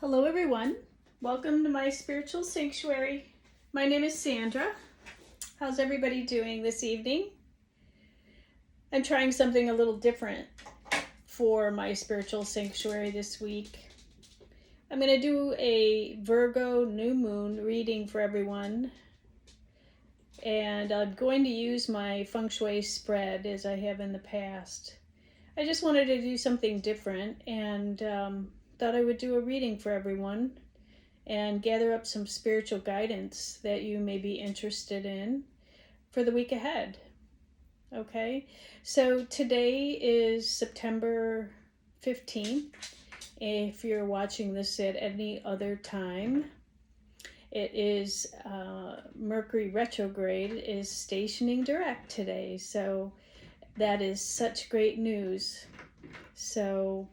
Hello everyone, welcome to my spiritual sanctuary. My name is Sandra. How's everybody doing this evening? I'm trying something a little different for my spiritual sanctuary this week. I'm going to do a Virgo new moon reading for everyone, and I'm going to use my Feng Shui spread as I have in the past. I just wanted to do something different and thought I would do a reading for everyone and gather up some spiritual guidance that you may be interested in for the week ahead. Okay, so today is September 15th. If you're watching this at any other time, it is Mercury retrograde is stationing direct today, so that is such great news. So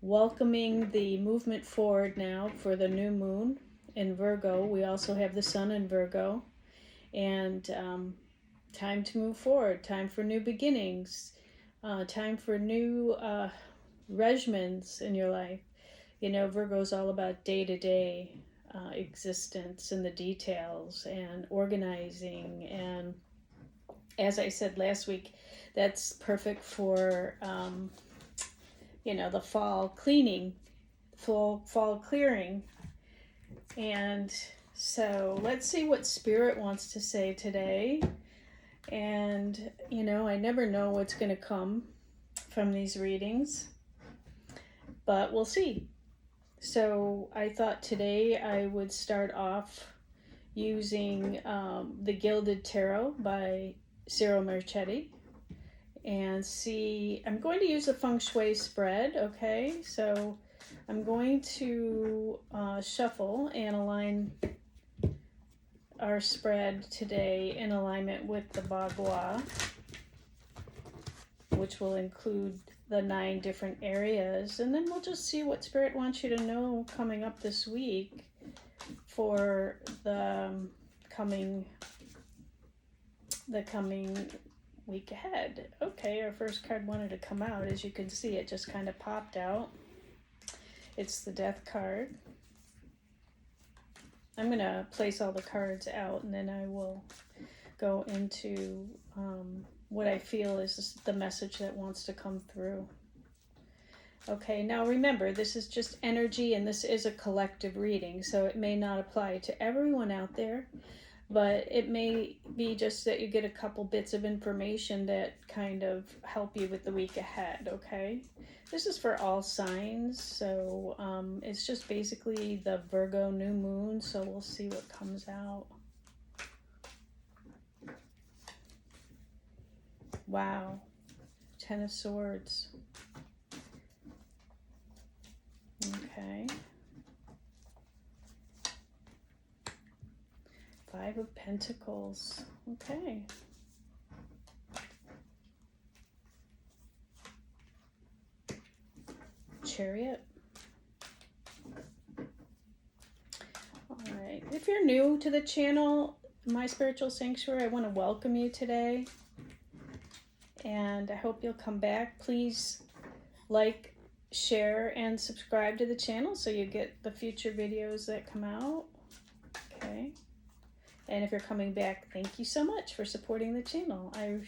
welcoming the movement forward now for the new moon in Virgo. We also have the sun in Virgo, and time to move forward, time for new beginnings, time for new regimens in your life. You know, Virgo is all about day-to-day existence and the details and organizing, and as I said last week, that's perfect for the fall cleaning, fall clearing. And so let's see what Spirit wants to say today. And, I never know what's going to come from these readings, but we'll see. So I thought today I would start off using the Gilded Tarot by Ciro Marchetti. And see, I'm going to use a Feng Shui spread, okay? So I'm going to shuffle and align our spread today in alignment with the Bagua, which will include the 9 different areas. And then we'll just see what Spirit wants you to know coming up this week for the coming week ahead. Okay, our first card wanted to come out. As you can see, it just kind of popped out. It's the Death card. I'm going to place all the cards out, and then I will go into what I feel is the message that wants to come through. Okay, now remember, this is just energy, and this is a collective reading, so it may not apply to everyone out there. But it may be just that you get a couple bits of information that kind of help you with the week ahead, okay? This is for all signs, so it's just basically the Virgo new moon, so we'll see what comes out. Wow, 10 of Swords. Okay. 5 of Pentacles. Okay. Chariot. All right. If you're new to the channel, My Spiritual Sanctuary, I want to welcome you today. And I hope you'll come back. Please like, share, and subscribe to the channel so you get the future videos that come out. Okay. And if you're coming back, thank you so much for supporting the channel. I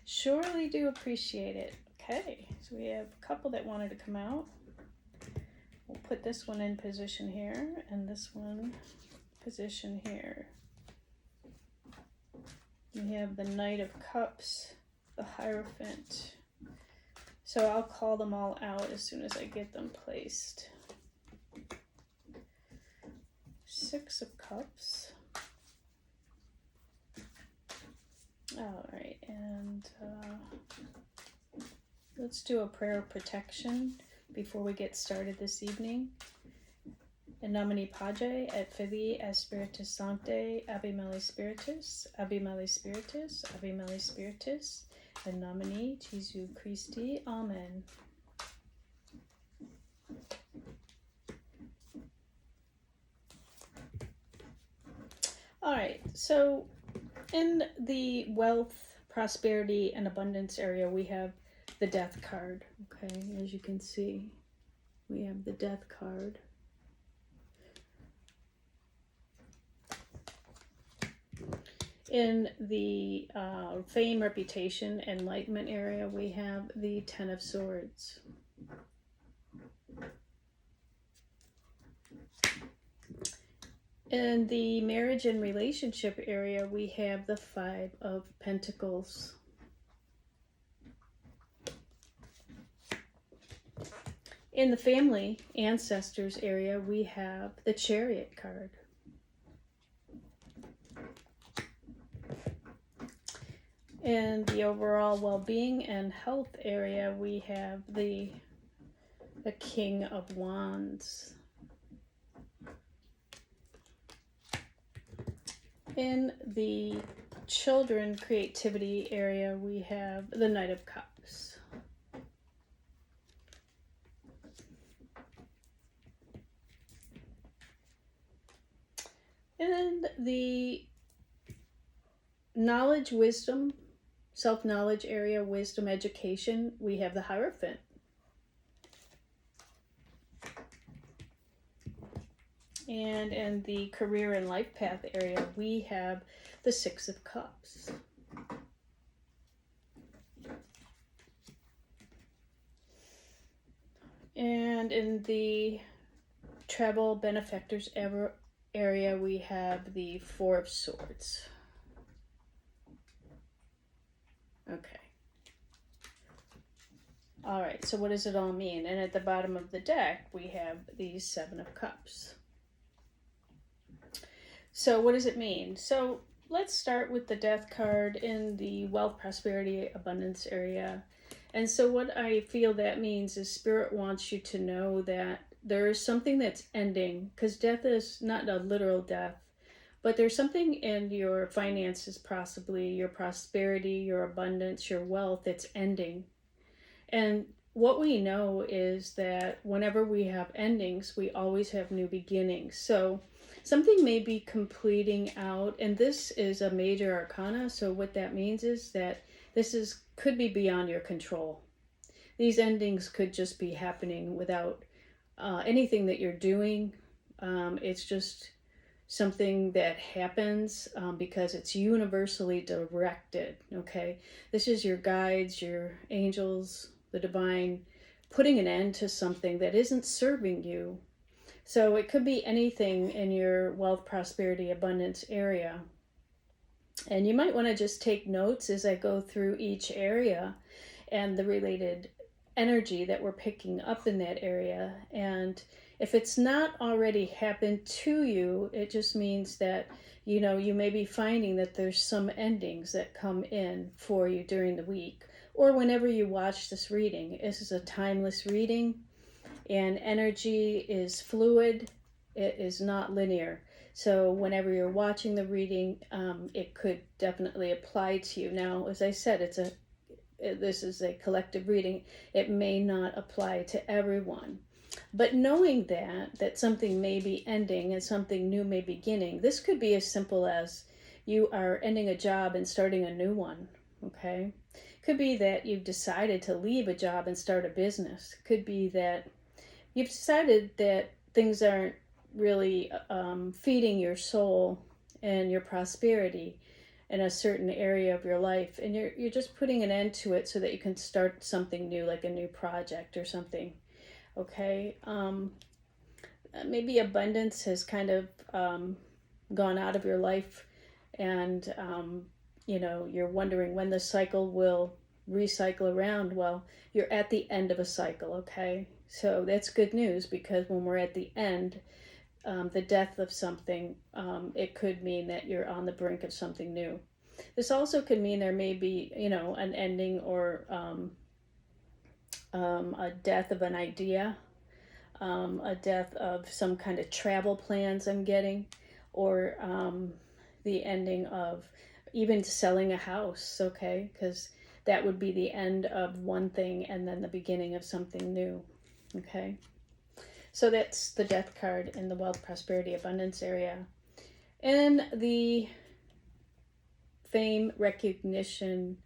surely do appreciate it. Okay, so we have a couple that wanted to come out. We'll put this one in position here, and this one position here. We have the Knight of Cups, the Hierophant. So I'll call them all out as soon as I get them placed. 6 of Cups. All right, and let's do a prayer of protection before we get started this evening. In nomine Patri et Filii et Spiritus Sancti, Ave Mali Spiritus, Ave Mali Spiritus, Ave Mali Spiritus, in nomine Jesu Christi. Amen. All right, so in the wealth, prosperity, and abundance area, we have the Death card. Okay, as you can see, we have the Death card. In the fame, reputation, enlightenment area, we have the Ten of Swords. In the marriage and relationship area, we have the Five of Pentacles. In the family, ancestors area, we have the Chariot card. In the overall well-being and health area, we have the King of Wands. In the children creativity area, we have the Knight of Cups. In the knowledge, wisdom, self-knowledge area, wisdom, education, we have the Hierophant. And in the career and life path area, we have the Six of Cups. And in the travel benefactors area, we have the Four of Swords. Okay. All right, so what does it all mean? And at the bottom of the deck, we have the Seven of Cups. So what does it mean? So let's start with the Death card in the wealth, prosperity, abundance area. And so what I feel that means is Spirit wants you to know that there is something that's ending, because death is not a literal death, but there's something in your finances, possibly your prosperity, your abundance, your wealth, that's ending. And what we know is that whenever we have endings, we always have new beginnings. So something may be completing out, and this is a major arcana. So what that means is that this could be beyond your control. These endings could just be happening without anything that you're doing. It's just something that happens because it's universally directed, okay? This is your guides, your angels, the divine, putting an end to something that isn't serving you. So it could be anything in your wealth, prosperity, abundance area. And you might want to just take notes as I go through each area and the related energy that we're picking up in that area. And if it's not already happened to you, it just means that, you know, you may be finding that there's some endings that come in for you during the week or whenever you watch this reading. This is a timeless reading, and energy is fluid. It is not linear. So whenever you're watching the reading, it could definitely apply to you. Now, as I said, this is a collective reading. It may not apply to everyone. But knowing that something may be ending and something new may be beginning, this could be as simple as you are ending a job and starting a new one, okay? Could be that you've decided to leave a job and start a business. Could be that you've decided that things aren't really feeding your soul and your prosperity in a certain area of your life, and you're just putting an end to it so that you can start something new, like a new project or something. Okay, maybe abundance has kind of gone out of your life, and you know, you're wondering when the cycle will recycle around. Well, you're at the end of a cycle, okay? So that's good news, because when we're at the end, the death of something, it could mean that you're on the brink of something new. This also could mean there may be, you know, an ending or a death of an idea, a death of some kind of travel plans I'm getting, or the ending of even selling a house, okay? Because that would be the end of one thing and then the beginning of something new, okay? So that's the Death card in the wealth, prosperity, abundance area. In the fame, recognition,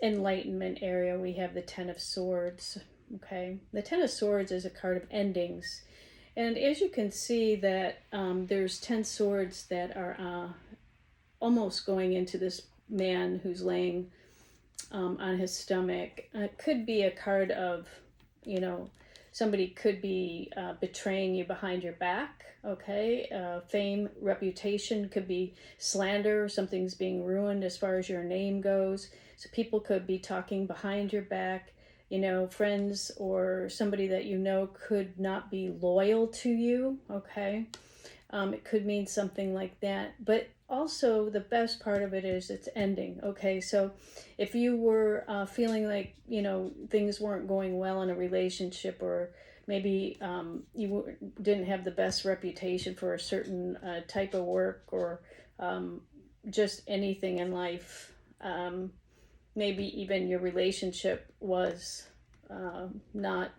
enlightenment area, we have the Ten of Swords, okay? The Ten of Swords is a card of endings. And as you can see that there's 10 swords that are almost going into this man who's laying on his stomach. It could be a card of, somebody could be betraying you behind your back, okay? Fame, reputation, could be slander, something's being ruined as far as your name goes. So people could be talking behind your back. Friends or somebody that could not be loyal to you, okay? It could mean something like that. But also the best part of it is it's ending, okay? So if you were feeling like, things weren't going well in a relationship, or maybe you didn't have the best reputation for a certain type of work, or just anything in life, maybe even your relationship was not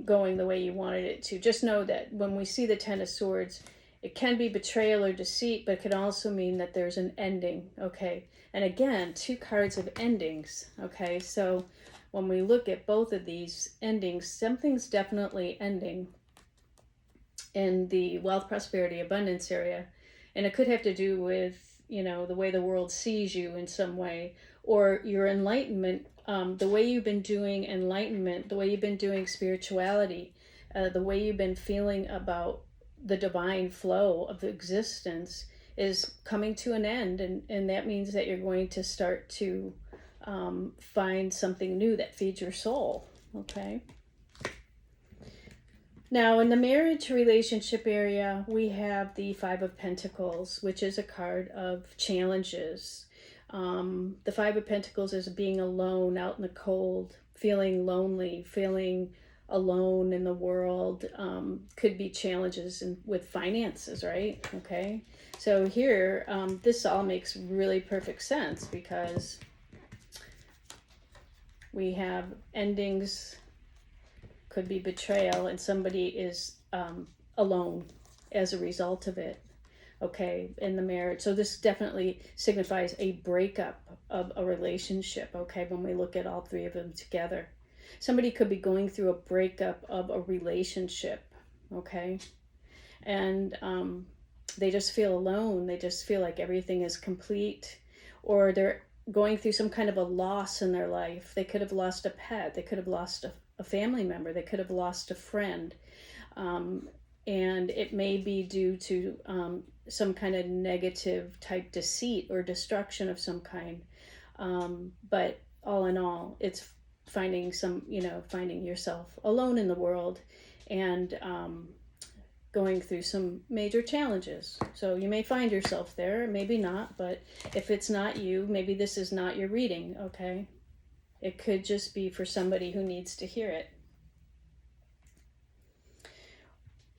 going the way you wanted it to. Just know that when we see the Ten of Swords, it can be betrayal or deceit, but it can also mean that there's an ending, okay? And again, 2 cards of endings, okay? So when we look at both of these endings, something's definitely ending in the wealth, prosperity, abundance area. And it could have to do with, the way the world sees you in some way, or your enlightenment, the way you've been doing enlightenment, the way you've been doing spirituality, the way you've been feeling about the divine flow of existence is coming to an end. And that means that you're going to start to find something new that feeds your soul, okay? Now, in the marriage relationship area, we have the 5 of Pentacles, which is a card of challenges. The 5 of Pentacles is being alone, out in the cold, feeling lonely, feeling alone in the world. Could be challenges with finances, right? Okay. So here, this all makes really perfect sense, because we have endings, could be betrayal, and somebody is alone as a result of it, okay, in the marriage. So this definitely signifies a breakup of a relationship, okay, when we look at all 3 of them together. Somebody could be going through a breakup of a relationship, okay, and they just feel alone. They just feel like everything is complete, or they're going through some kind of a loss in their life. They could have lost a pet. They could have lost a family member. They could have lost a friend. And it may be due to some kind of negative type deceit or destruction of some kind. But all in all, it's finding yourself alone in the world, and going through some major challenges. So you may find yourself there, maybe not, but if it's not you, maybe this is not your reading, okay? It could just be for somebody who needs to hear it.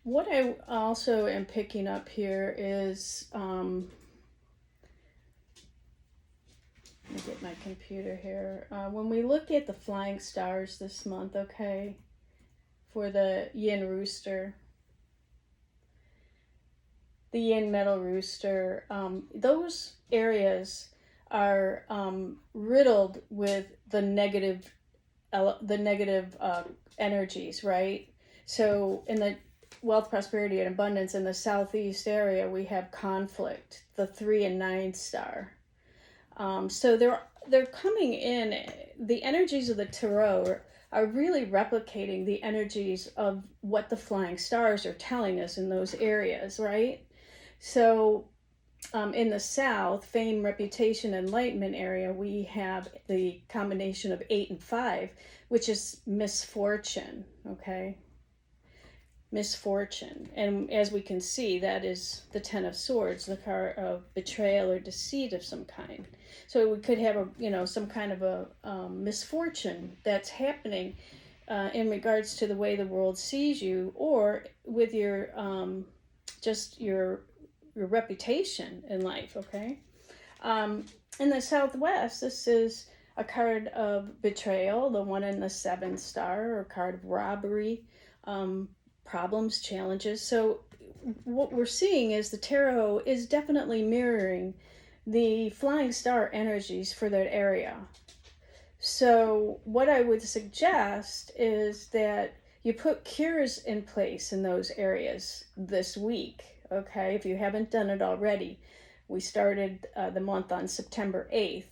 What I also am picking up here is, let me get my computer here. When we look at the flying stars this month, okay, for the yin rooster, the yin metal rooster, those areas are riddled with the negative energies, right? So in the wealth, prosperity, and abundance in the southeast area, we have conflict, the 3 and 9 star. So they're coming in. The energies of the tarot are really replicating the energies of what the flying stars are telling us in those areas, right? So in the south, fame, reputation, enlightenment area, we have the combination of 8 and 5, which is misfortune, okay? Misfortune. And as we can see, that is the 10 of Swords, the card of betrayal or deceit of some kind. So we could have some kind of a misfortune that's happening in regards to the way the world sees you, or with your just your reputation in life, okay? In the southwest, this is a card of betrayal, the 1 in the 7 star, or card of robbery, problems, challenges. So what we're seeing is the tarot is definitely mirroring the flying star energies for that area. So what I would suggest is that you put cures in place in those areas this week, okay, if you haven't done it already. We started the month on September 8th.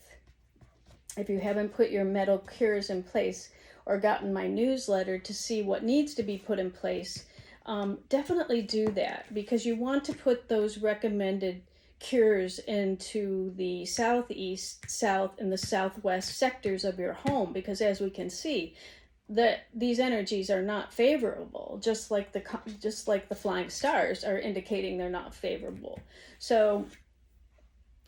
If you haven't put your metal cures in place or gotten my newsletter to see what needs to be put in place, definitely do that, because you want to put those recommended cures into the southeast, south, and the southwest sectors of your home, because as we can see, that these energies are not favorable, just like the flying stars are indicating they're not favorable. So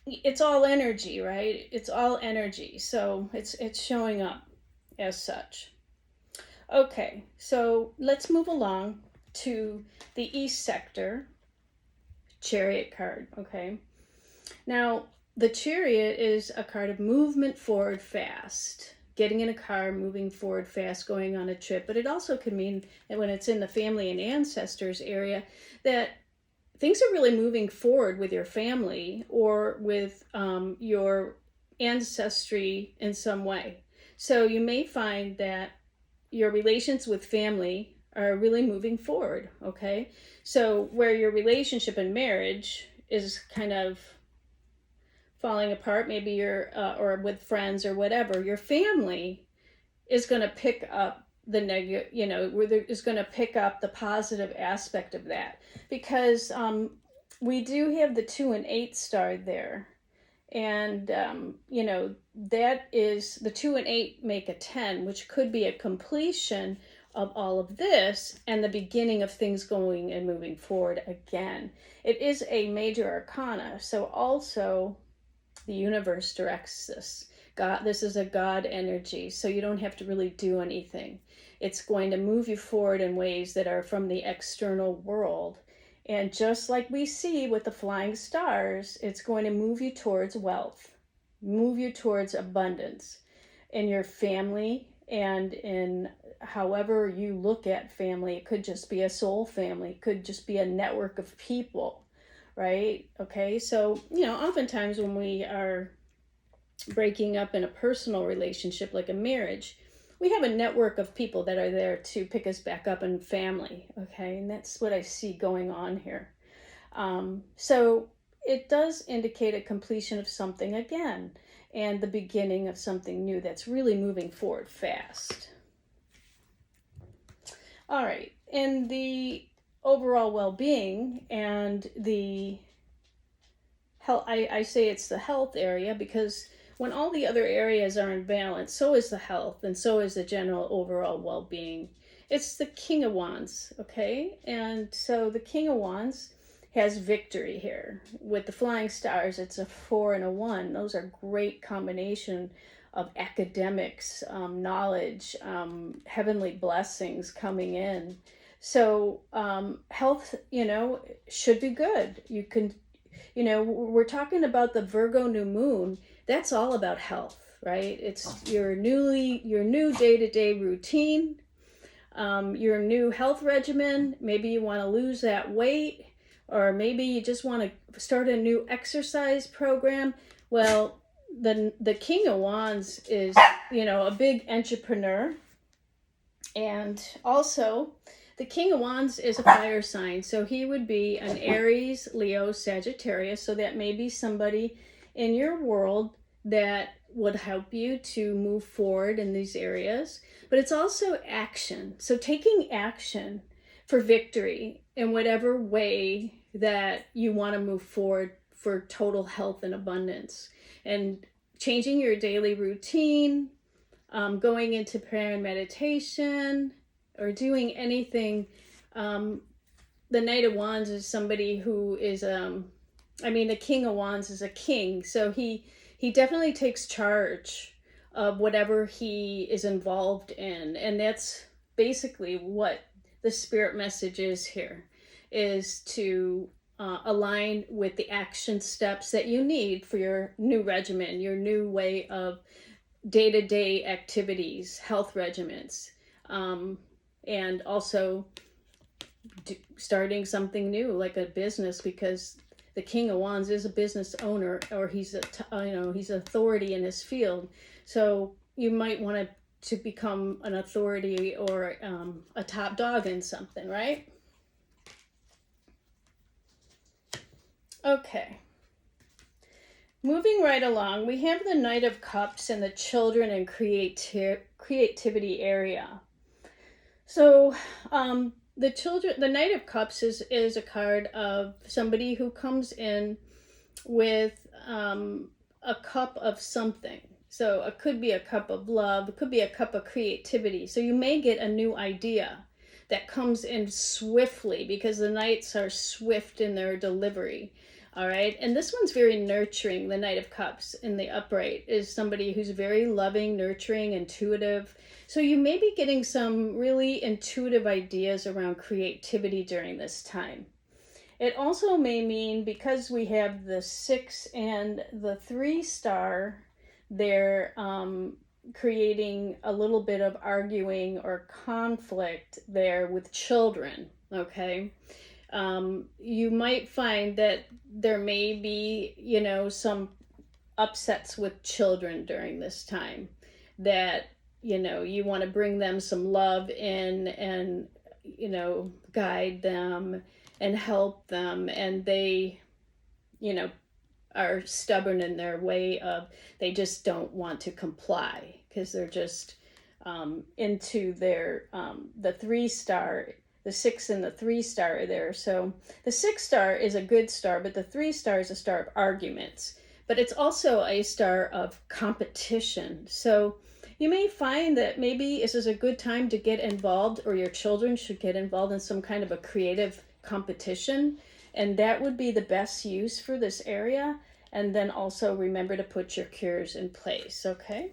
it's all energy, right? It's all energy. So it's showing up as such. Okay, so let's move along to the east sector, Chariot card, okay? Now, the Chariot is a card of movement forward fast, getting in a car, moving forward fast, going on a trip, but it also can mean that when it's in the family and ancestors area, that things are really moving forward with your family or with your ancestry in some way. So you may find that your relations with family are really moving forward, okay? So where your relationship and marriage is kind of falling apart, maybe you're, or with friends or whatever, your family is going to pick up the negative, is going to pick up the positive aspect of that, because we do have the 2 and 8 star there, and that is the 2 and 8 make a 10, which could be a completion of all of this and the beginning of things going and moving forward again. It is a major arcana, so also the universe directs this. God, this is a God energy, so you don't have to really do anything. It's going to move you forward in ways that are from the external world. And just like we see with the flying stars, it's going to move you towards wealth, move you towards abundance in your family and in however you look at family. It could just be a soul family, it could just be a network of people, right? Okay, so, oftentimes when we are breaking up in a personal relationship like a marriage, we have a network of people that are there to pick us back up in family, okay? And that's what I see going on here. So it does indicate a completion of something again, and the beginning of something new that's really moving forward fast. All right, and the overall well-being and the health, I say it's the health area, because when all the other areas are in balance, so is the health, and so is the general overall well-being. It's the King of Wands, okay? And so the King of Wands has victory here. With the flying stars, it's a 4 and a 1. Those are great combination of academics, knowledge, heavenly blessings coming in. So health, should be good. You can, we're talking about the Virgo new moon. That's all about health, right? It's your new day-to-day routine, your new health regimen. Maybe you want to lose that weight, or maybe you just want to start a new exercise program. Well, the King of Wands is, a big entrepreneur. And also, the King of Wands is a fire sign. So he would be an Aries, Leo, Sagittarius. So that may be somebody in your world that would help you to move forward in these areas. But it's also action. So taking action for victory in whatever way that you want to move forward for total health and abundance. And changing your daily routine, going into prayer and meditation, or doing anything. The Knight of Wands is somebody who is, the King of Wands is a king. So he definitely takes charge of whatever he is involved in. And that's basically what the spirit message is here, is to align with the action steps that you need for your new regimen, your new way of day-to-day activities, health regimens, and also starting something new like a business, because the King of Wands is a business owner, or he's he's authority in his field. So you might want to become an authority or a top dog in something, right? Okay. moving right along, we have the Knight of Cups and the children and creativity area. So the Knight of Cups is a card of somebody who comes in with a cup of something. So it could be a cup of love, it could be a cup of creativity. So you may get a new idea that comes in swiftly, because the Knights are swift in their delivery. All right. And this one's very nurturing. The Knight of Cups in the upright is somebody who's very loving, nurturing, intuitive. So you may be getting some really intuitive ideas around creativity during this time. It also may mean, because we have the 6 and the 3 star, they're creating a little bit of arguing or conflict there with children. Okay. You might find that there may be, some upsets with children during this time, that, you want to bring them some love in and, guide them and help them. And they, are stubborn in their way of, they just don't want to comply, because they're just into their, the 3 star. The 6 and the 3 star are there. So the 6 star is a good star, but the 3 star is a star of arguments. But it's also a star of competition. So you may find that maybe this is a good time to get involved, or your children should get involved in some kind of a creative competition. And that would be the best use for this area. And then also remember to put your cures in place, okay?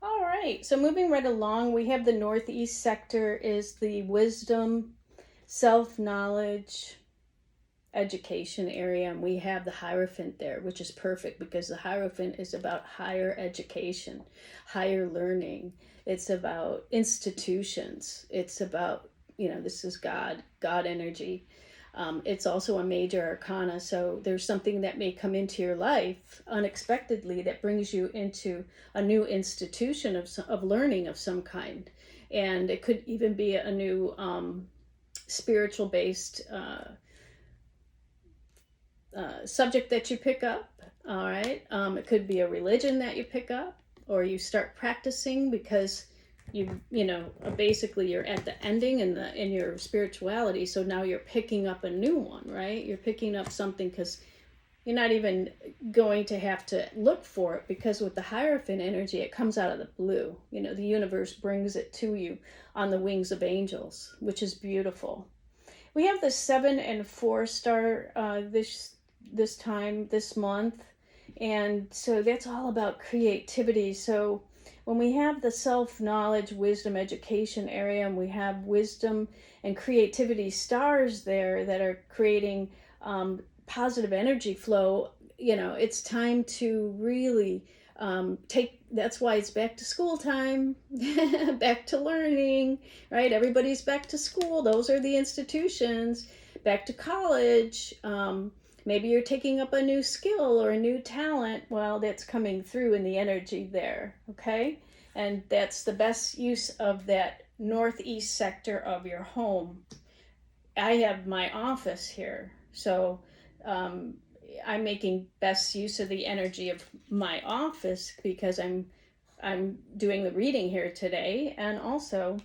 All right, so moving right along, we have the northeast sector is the wisdom, self-knowledge, education area, and we have the Hierophant there, which is perfect, because the Hierophant is about higher education, higher learning. It's about institutions. It's about, this is God energy. It's also a major arcana, so there's something that may come into your life unexpectedly that brings you into a new institution of learning of some kind. And it could even be a new spiritual-based subject that you pick up, all right? It could be a religion that you pick up, or you start practicing because basically you're at the ending in your spirituality, so now you're picking up a new one, right? You're picking up something because you're not even going to have to look for it, because with the Hierophant energy, it comes out of the blue. The universe brings it to you on the wings of angels, which is beautiful. We have the 7 and 4 star this month, and so that's all about creativity. So when we have the self-knowledge, wisdom, education area, and we have wisdom and creativity stars there that are creating positive energy flow, it's time to really that's why it's back to school time, back to learning, right? Everybody's back to school. Those are the institutions. Back to college. Maybe you're taking up a new skill or a new talent. Well, that's coming through in the energy there, okay? And that's the best use of that northeast sector of your home. I have my office here, so I'm making best use of the energy of my office, because I'm doing the reading here today, and also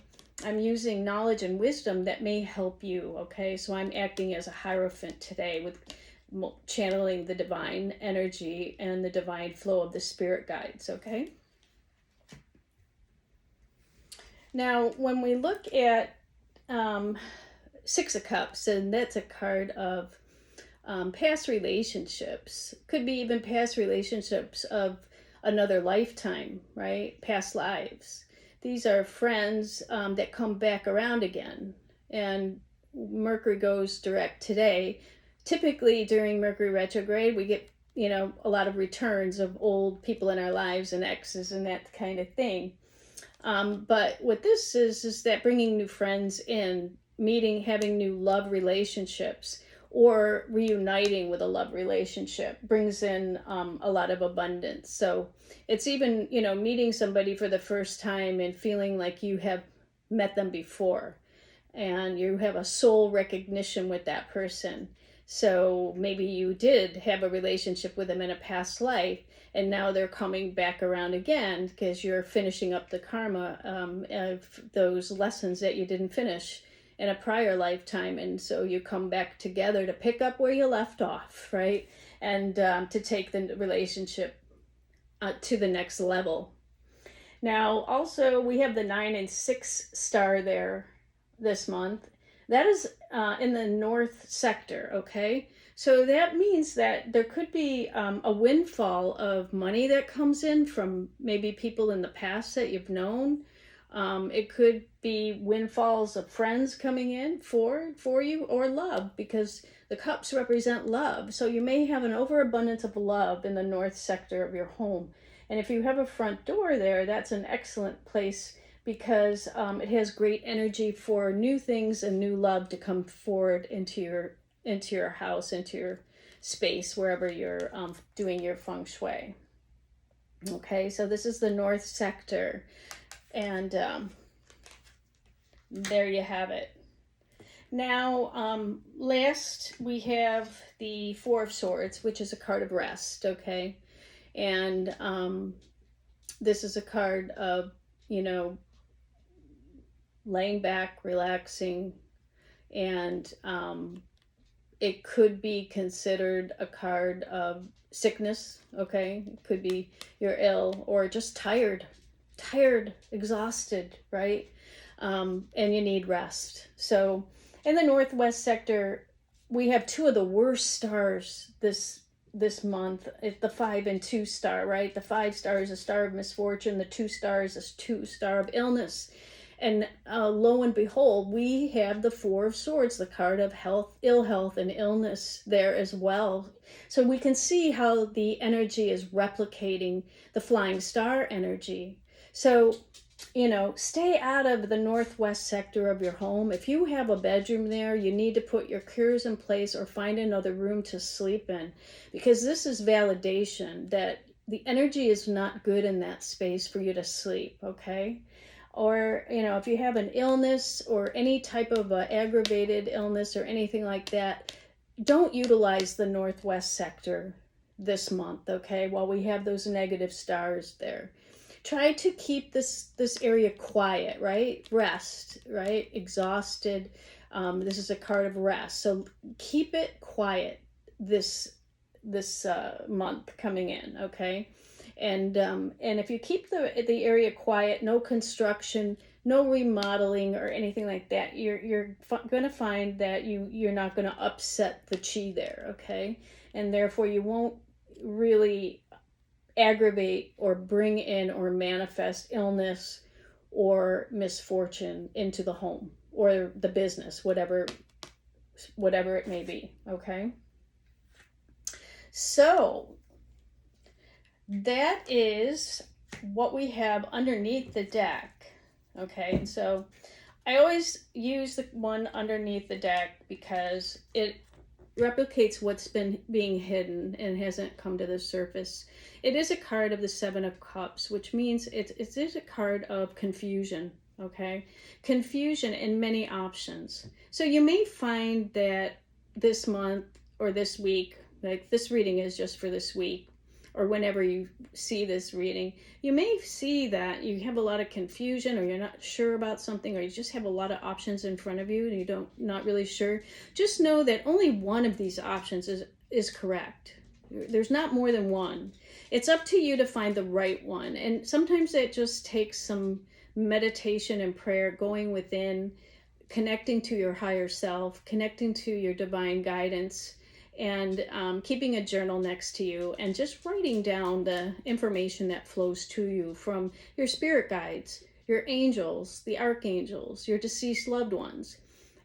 I'm using knowledge and wisdom that may help you, okay? So I'm acting as a Hierophant today with channeling the divine energy and the divine flow of the spirit guides, okay? Now, when we look at 6 of Cups, and that's a card of past relationships, could be even past relationships of another lifetime, right? Past lives. These are friends that come back around again. And Mercury goes direct today. Typically during Mercury retrograde, we get, a lot of returns of old people in our lives and exes and that kind of thing. But what this is that bringing new friends in, meeting, having new love relationships, or reuniting with a love relationship brings in a lot of abundance. So it's even, meeting somebody for the first time and feeling like you have met them before, and you have a soul recognition with that person. So maybe you did have a relationship with them in a past life, and now they're coming back around again because you're finishing up the karma of those lessons that you didn't finish in a prior lifetime. And so you come back together to pick up where you left off, right? And to take the relationship to the next level. Now, also, we have the 9 and 6 star there this month. That is in the north sector, okay? So that means that there could be a windfall of money that comes in from maybe people in the past that you've known. It could be windfalls of friends coming in for you, or love, because the cups represent love. So you may have an overabundance of love in the north sector of your home. And if you have a front door there, that's an excellent place because it has great energy for new things and new love to come forward into your house, into your space, wherever you're doing your Feng Shui. Okay, so this is the north sector. And there you have it. Now, last we have the Four of Swords, which is a card of rest, okay? And this is a card of, laying back, relaxing, and it could be considered a card of sickness, okay? It could be you're ill or just tired, exhausted, right? And you need rest. So in the northwest sector, we have two of the worst stars this month. It's the 5 and 2 star, right? The 5 star is a star of misfortune. The 2 star is a star of illness. And lo and behold, we have the Four of Swords, the card of health, ill health, and illness there as well. So we can see how the energy is replicating the flying star energy. So, stay out of the northwest sector of your home. If you have a bedroom there, you need to put your cures in place or find another room to sleep in, because this is validation that the energy is not good in that space for you to sleep, okay? Or, if you have an illness or any type of aggravated illness or anything like that, don't utilize the northwest sector this month, okay, while we have those negative stars there. Try to keep this area quiet, right? Rest, right? Exhausted. This is a card of rest. So keep it quiet this month coming in, okay? And if you keep the area quiet, no construction, no remodeling or anything like that, you're going to find that you're not going to upset the chi there, okay? And therefore you won't really aggravate or bring in or manifest illness or misfortune into the home or the business, whatever it may be, okay? So that is what we have underneath the deck, okay? And so I always use the one underneath the deck because it replicates what's been being hidden and hasn't come to the surface. It is a card of the 7 of Cups, which means it is a card of confusion, okay? Confusion and many options. So you may find that this month or this week, like this reading is just for this week, or whenever you see this reading, you may see that you have a lot of confusion, or you're not sure about something, or you just have a lot of options in front of you and you not really sure. Just know that only one of these options is correct. There's not more than one. It's up to you to find the right one. And sometimes it just takes some meditation and prayer, going within, connecting to your higher self, connecting to your divine guidance, and keeping a journal next to you and just writing down the information that flows to you from your spirit guides, your angels, the archangels, your deceased loved ones,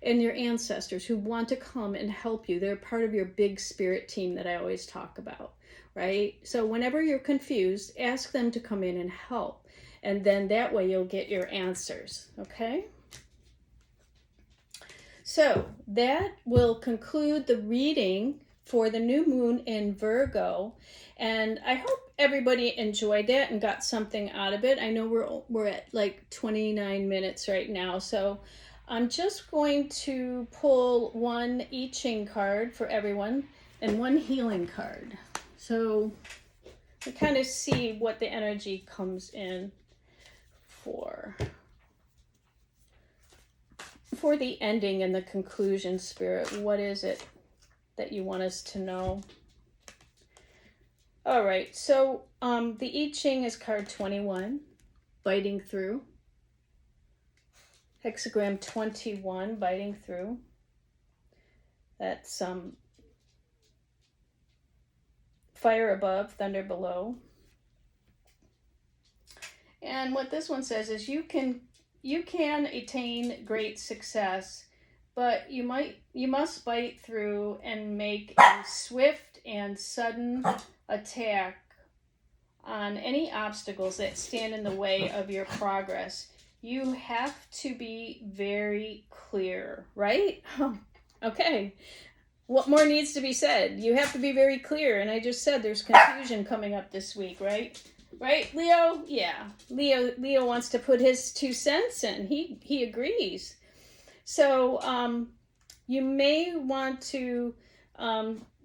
and your ancestors who want to come and help you. They're part of your big spirit team that I always talk about, right? So whenever you're confused, ask them to come in and help. And then that way you'll get your answers, okay? So that will conclude the reading for the new moon in Virgo. And I hope everybody enjoyed that and got something out of it. I know we're at like 29 minutes right now. So I'm just going to pull one I Ching card for everyone and one healing card. So we kind of see what the energy comes in for the ending and the conclusion, Spirit. What is it that you want us to know? All right, so the I Ching is card 21, biting through. Hexagram 21, biting through. That's fire above, thunder below. And what this one says is you can attain great success, but you must bite through and make a swift and sudden attack on any obstacles that stand in the way of your progress. You have to be very clear, right? Okay. What more needs to be said? You have to be very clear. And I just said there's confusion coming up this week, right? Right, Leo? Yeah. Leo wants to put his 2 cents in. He agrees. So you may want to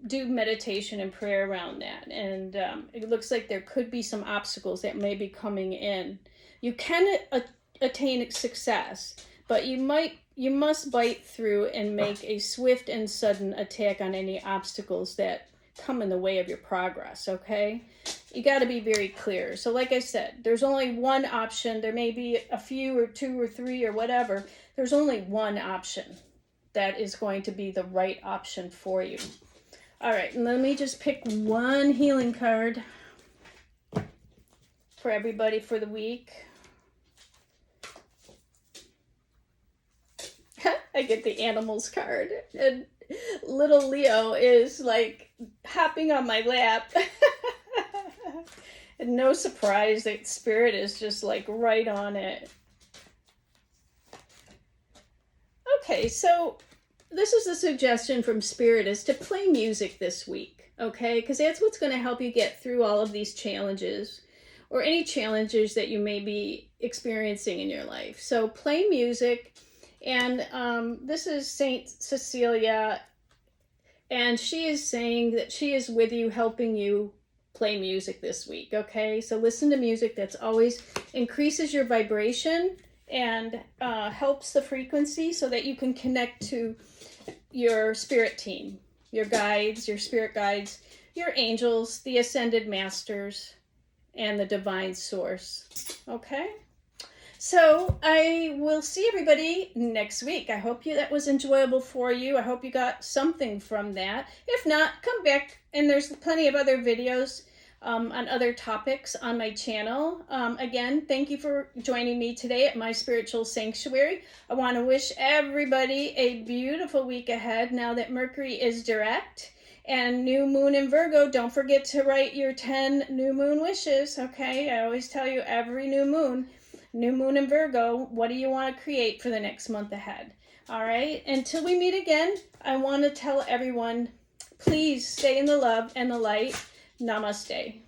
do meditation and prayer around that. And it looks like there could be some obstacles that may be coming in. You can attain success, but you must bite through and make a swift and sudden attack on any obstacles that come in the way of your progress, okay? You got to be very clear. So like I said, there's only one option. There may be a few or 2 or 3 or whatever. There's only one option that is going to be the right option for you. All right, and let me just pick one healing card for everybody for the week. I get the animals card, and little Leo is like hopping on my lap. And no surprise that Spirit is just like right on it. Okay, so this is a suggestion from Spirit, is to play music this week, okay? Because that's what's going to help you get through all of these challenges or any challenges that you may be experiencing in your life. So play music. And this is Saint Cecilia, and she is saying that she is with you, helping you play music this week, okay? So listen to music that's always increases your vibration and helps the frequency so that you can connect to your spirit team, your guides, your spirit guides, your angels, the ascended masters, and the divine source, okay? So I will see everybody next week. I hope that was enjoyable for you. I hope you got something from that. If not, come back, and there's plenty of other videos on other topics on my channel. Again, thank you for joining me today at my spiritual sanctuary. I want to wish everybody a beautiful week ahead now that Mercury is direct. And new moon in Virgo, don't forget to write your 10 new moon wishes, okay? I always tell you every new moon in Virgo, what do you want to create for the next month ahead? All right, until we meet again, I want to tell everyone, please stay in the love and the light. Namaste.